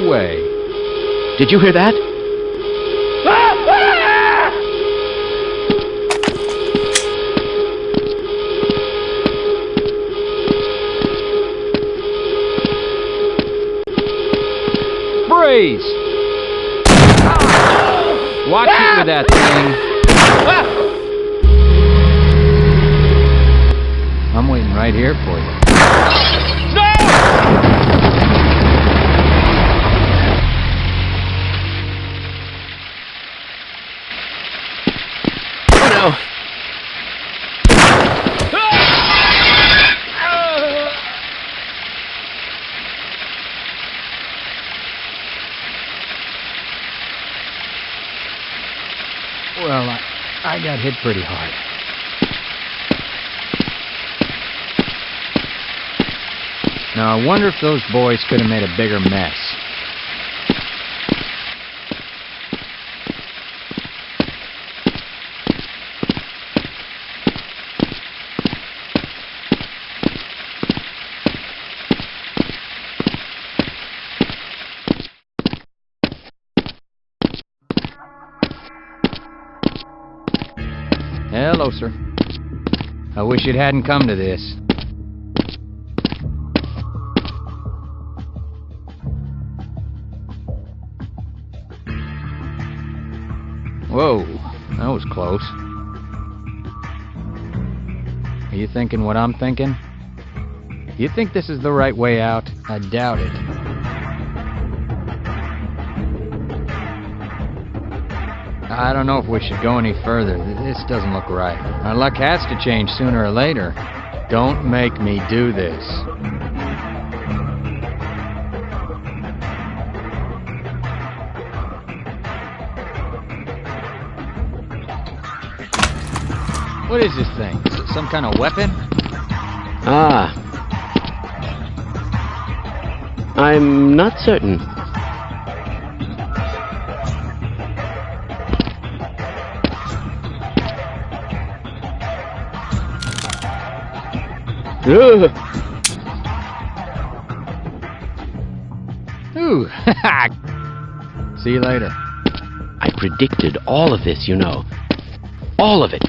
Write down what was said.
way. Did you hear that? Freeze! Watch it with that thing. I'm waiting right here for you. Oh no! Well, I got hit pretty hard. Now, I wonder if those boys could have made a bigger mess. Hello, sir. I wish it hadn't come to this. Whoa, that was close. Are you thinking what I'm thinking? You think this is the right way out? I doubt it. I don't know if we should go any further. This doesn't look right. Our luck has to change sooner or later. Don't make me do this. What is this thing? Is it some kind of weapon? Ah. I'm not certain. Ugh. Ooh, see you later. I predicted all of this, you know. All of it.